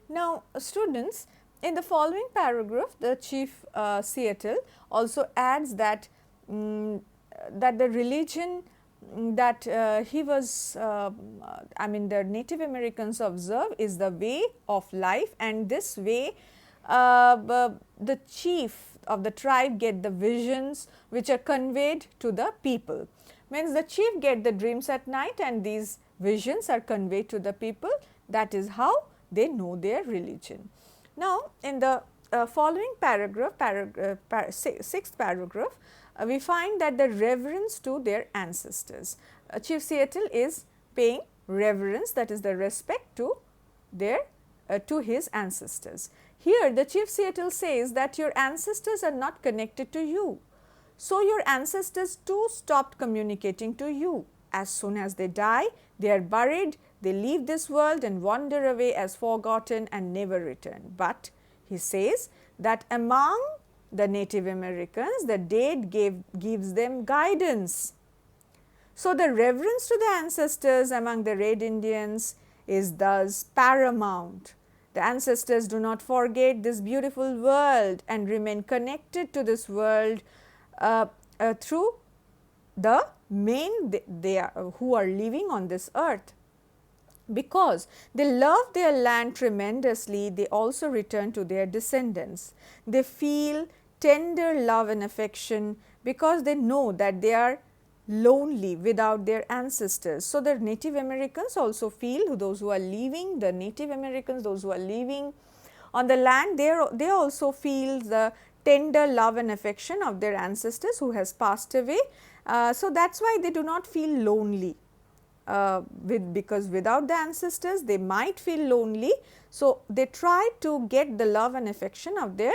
Now, students, in the following paragraph, the Chief Seattle also adds that that the religion that he was I mean the Native Americans observe is the way of life, and this way the chief of the tribe get the visions which are conveyed to the people. Means the chief get the dreams at night and these visions are conveyed to the people. That is how they know their religion. Now, in the following paragraph, sixth paragraph, we find that the reverence to their ancestors. Chief Seattle is paying reverence, that is the respect to their to his ancestors. Here the Chief Seattle says that your ancestors are not connected to you. So, your ancestors too stopped communicating to you. As soon as they die, they are buried, they leave this world and wander away as forgotten and never return. But he says that among the Native Americans, the dead gives them guidance. So, the reverence to the ancestors among the Red Indians is thus paramount. The ancestors do not forget this beautiful world and remain connected to this world through the men who are living on this earth. Because they love their land tremendously, they also return to their descendants. They feel tender love and affection because they know that they are lonely without their ancestors. So, the Native Americans also feel, those who are leaving, the Native Americans, those who are living on the land, they also feel the tender love and affection of their ancestors who has passed away. So, that is why they do not feel lonely. Because without the ancestors they might feel lonely. So, they try to get the love and affection of their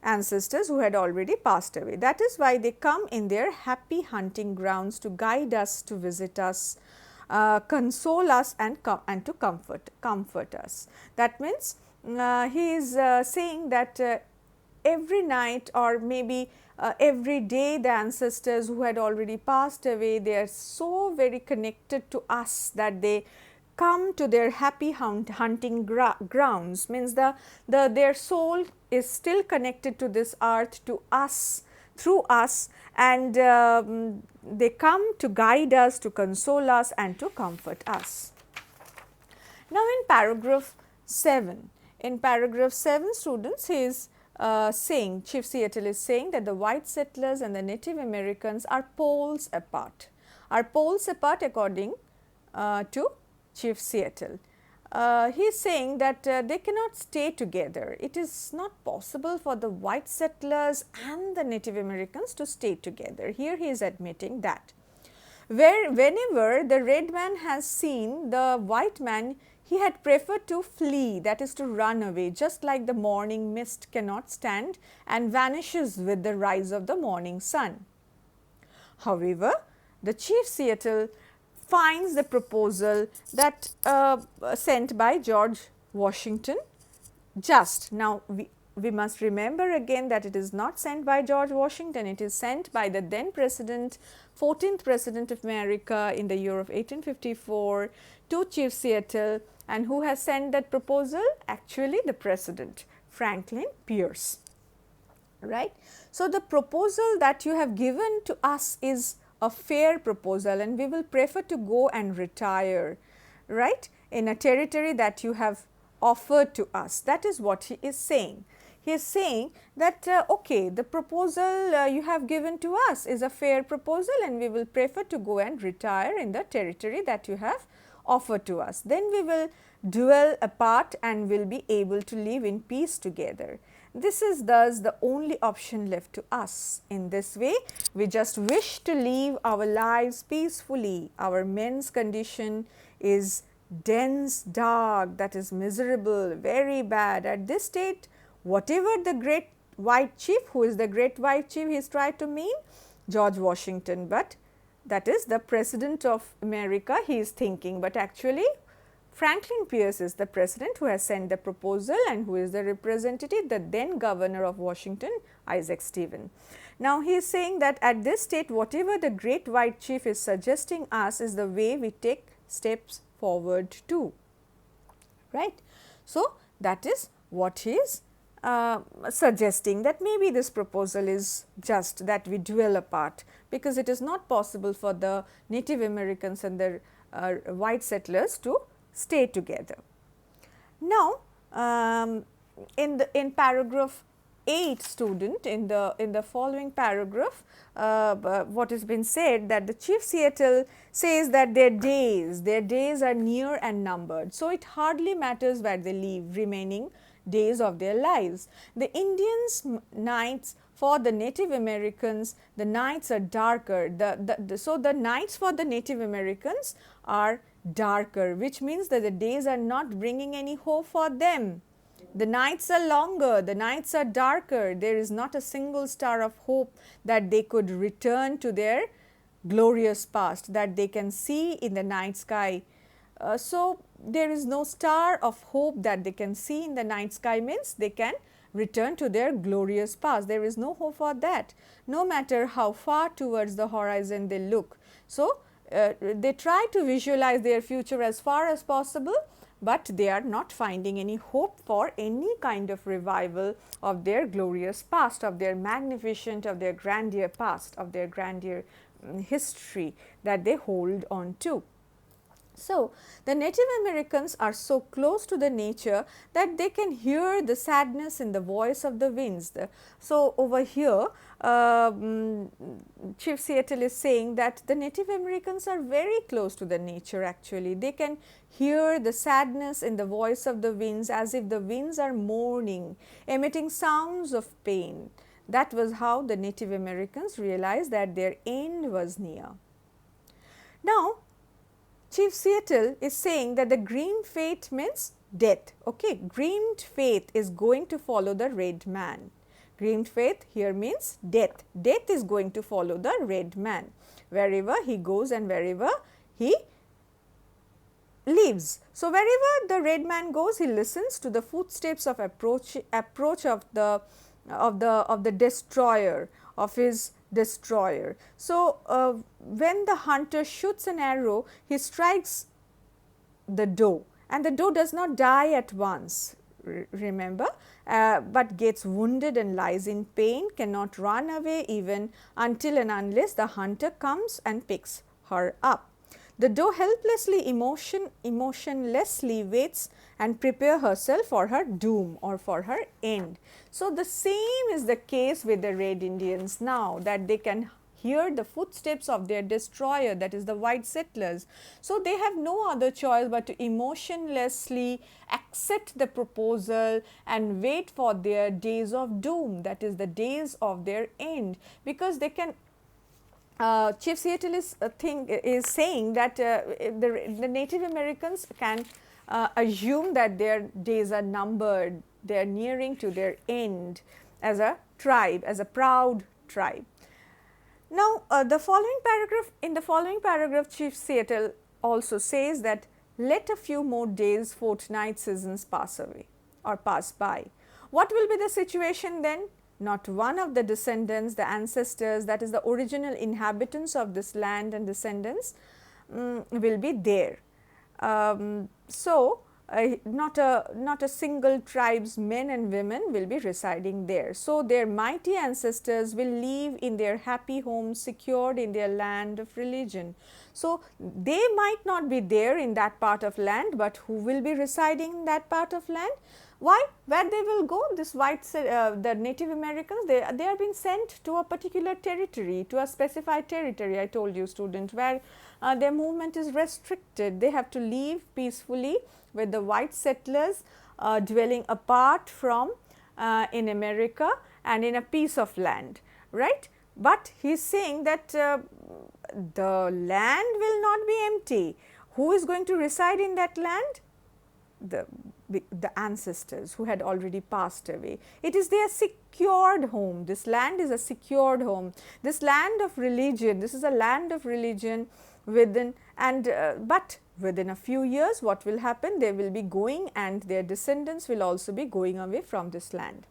ancestors who had already passed away. That is why they come in their happy hunting grounds to guide us, to visit us, console us and to comfort us. That means, he is saying that every night or maybe every day the ancestors who had already passed away, they are so very connected to us that they come to their happy hunting grounds. Means their soul is still connected to this earth, to us, through us, and they come to guide us, to console us and to comfort us. Now, in paragraph 7, students, he is saying, Chief Seattle is saying that the white settlers and the Native Americans are poles apart, according to Chief Seattle. He is saying that they cannot stay together. It is not possible for the white settlers and the Native Americans to stay together. Here he is admitting that. Whenever the red man has seen the white man, he had preferred to flee, that is to run away, just like the morning mist cannot stand and vanishes with the rise of the morning sun. However, the Chief Seattle finds the proposal that sent by George Washington just. Now, we must remember again that it is not sent by George Washington, it is sent by the then president, 14th president of America in the year of 1854 to Chief Seattle, and who has sent that proposal? Actually, the president, Franklin Pierce, right. So, the proposal that you have given to us is a fair proposal and we will prefer to go and retire, right, in a territory that you have offered to us. That is what he is saying. He is saying that okay, the proposal you have given to us is a fair proposal and we will prefer to go and retire in the territory that you have offered to us. Then we will dwell apart and will be able to live in peace together. This is thus the only option left to us. In this way, we just wish to live our lives peacefully. Our men's condition is dense, dark, that is miserable, very bad. At this state, whatever the great white chief, who is the great white chief he is tried to mean? George Washington, but that is the president of America he is thinking, but actually Franklin Pierce is the president who has sent the proposal and who is the representative, the then governor of Washington, Isaac Stephen. Now, he is saying that at this state, whatever the great white chief is suggesting us is the way we take steps forward to, right. So, That is what he is suggesting, that maybe this proposal is just that we dwell apart, because it is not possible for the Native Americans and the white settlers to stay together. Now, in paragraph 8, student, in the following paragraph, what has been said, that the Chief Seattle says that their days are near and numbered. So, it hardly matters where they live, remaining days of their lives. The Indians' nights, for the Native Americans, the nights are darker. So, the nights for the Native Americans are darker, which means that the days are not bringing any hope for them. The nights are longer, the nights are darker, there is not a single star of hope that they could return to their glorious past, that they can see in the night sky. So, there is no star of hope that they can see in the night sky, means they can return to their glorious past. There is no hope for that, no matter how far towards the horizon they look. So, they try to visualize their future as far as possible, but they are not finding any hope for any kind of revival of their glorious past, of their magnificent, of their grandeur past, of their grandeur history that they hold on to. So, the Native Americans are so close to the nature that they can hear the sadness in the voice of the winds. So, over here Chief Seattle is saying that the Native Americans are very close to the nature actually. They can hear the sadness in the voice of the winds, as if the winds are mourning, emitting sounds of pain. That was how the Native Americans realized that their end was near. Now, Chief Seattle is saying that the green fate means death. Okay, green fate is going to follow the red man. Green fate here means death. Death is going to follow the red man wherever he goes and wherever he lives. So, wherever the red man goes, he listens to the footsteps of approach of the destroyer, of his destroyer. So, when the hunter shoots an arrow, he strikes the doe, and the doe does not die at once, remember, but gets wounded and lies in pain, cannot run away even until and unless the hunter comes and picks her up. The doe helplessly, emotionlessly waits and prepare herself for her doom or for her end. So, the same is the case with the Red Indians now, that they can hear the footsteps of their destroyer, that is the white settlers. So, they have no other choice but to emotionlessly accept the proposal and wait for their days of doom, that is the days of their end, because they can Chief Seattle is saying that the Native Americans can assume that their days are numbered, they are nearing to their end as a tribe, as a proud tribe. Now, in the following paragraph, Chief Seattle also says that let a few more days, fortnight, seasons pass away or pass by. What will be the situation then? Not one of the descendants, the ancestors, that is the original inhabitants of this land and descendants will be there. Not a single tribe's men and women will be residing there. So, their mighty ancestors will live in their happy homes, secured in their land of religion. So, they might not be there in that part of land, but who will be residing in that part of land? Why? Where they will go? This the Native Americans, they are being sent to a particular territory, to a specified territory, I told you student, where their movement is restricted. They have to live peacefully with the white settlers dwelling apart from in America and in a piece of land, right. But he is saying that the land will not be empty. Who is going to reside in that land? The ancestors who had already passed away. It is their secured home. This land is a secured home. This land of religion, this is a land of religion within, and but within a few years what will happen? They will be going, and their descendants will also be going away from this land.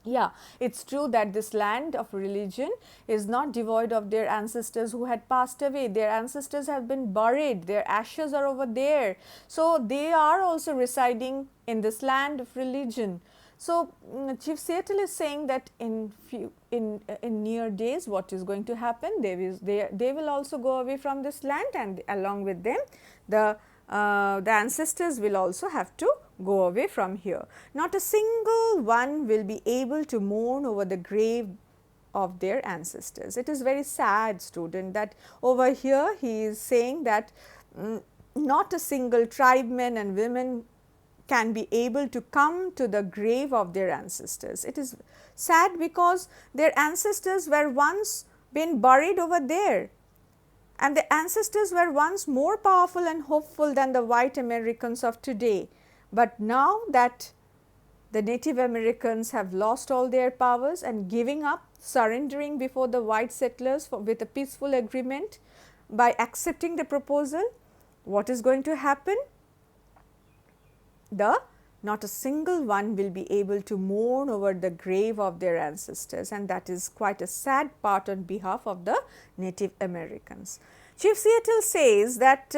Yeah, it's true that this land of religion is not devoid of their ancestors who had passed away. Their ancestors have been buried, their ashes are over there. So, they are also residing in this land of religion. So, Chief Seattle is saying that in near days what is going to happen, they will also go away from this land, and along with them the ancestors will also have to go away from here. Not a single one will be able to mourn over the grave of their ancestors. It is very sad, student, that over here he is saying that not a single tribeman and women can be able to come to the grave of their ancestors. It is sad because their ancestors were once been buried over there, and the ancestors were once more powerful and hopeful than the white Americans of today. But now that the Native Americans have lost all their powers and giving up, surrendering before the white settlers with a peaceful agreement by accepting the proposal, what is going to happen? Not a single one will be able to mourn over the grave of their ancestors, and that is quite a sad part on behalf of the Native Americans. Chief Seattle says that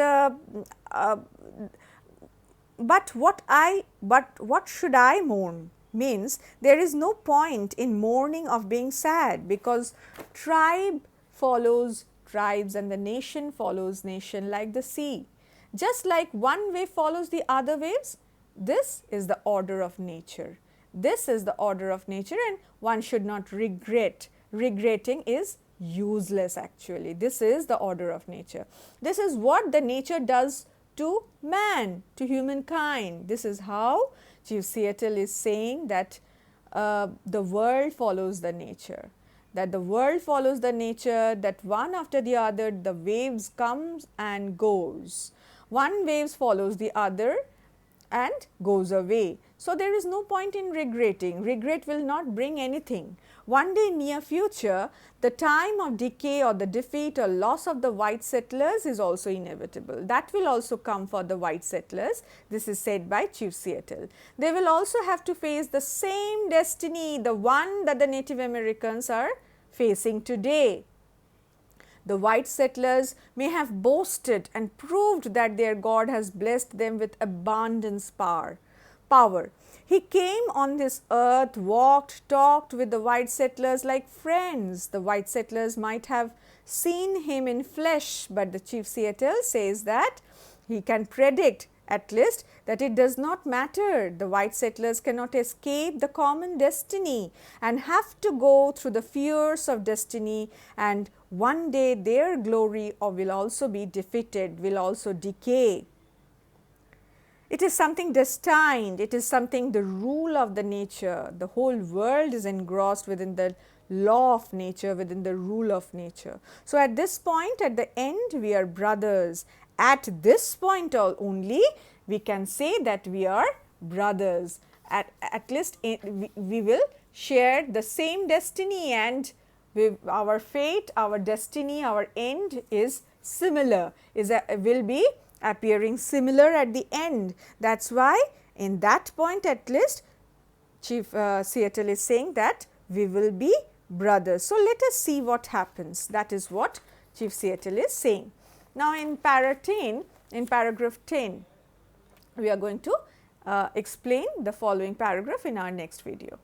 but what should I mourn? Means there is no point in mourning of being sad, because tribe follows tribes and the nation follows nation like the sea. Just like one wave follows the other waves, this is the order of nature. This is the order of nature, and one should not regret. Regretting is useless actually. This is the order of nature. This is what the nature does to man, to humankind. This is how Chief Seattle is saying that the world follows the nature. That the world follows the nature, that one after the other the waves comes and goes. One waves follows the other and goes away. So, there is no point in regretting. Regret will not bring anything. One day near future, the time of decay or the defeat or loss of the white settlers is also inevitable. That will also come for the white settlers. This is said by Chief Seattle. They will also have to face the same destiny, the one that the Native Americans are facing today. The white settlers may have boasted and proved that their God has blessed them with abundance power. He came on this earth, walked, talked with the white settlers like friends. The white settlers might have seen him in flesh, but the Chief Seattle says that he can predict at least that it does not matter. The white settlers cannot escape the common destiny and have to go through the fears of destiny, and one day their glory will also be defeated, will also decay. It is something destined, it is something the rule of the nature. The whole world is engrossed within the law of nature, within the rule of nature. So, at this point, at the end, we are brothers. At this point only, we can say that we are brothers. At least we will share the same destiny, and our fate, our destiny, our end is similar, will be appearing similar at the end. That is why in that point at least Chief Seattle is saying that we will be brothers. So, let us see what happens. That is what Chief Seattle is saying. Now, in paragraph 10, we are going to explain the following paragraph in our next video.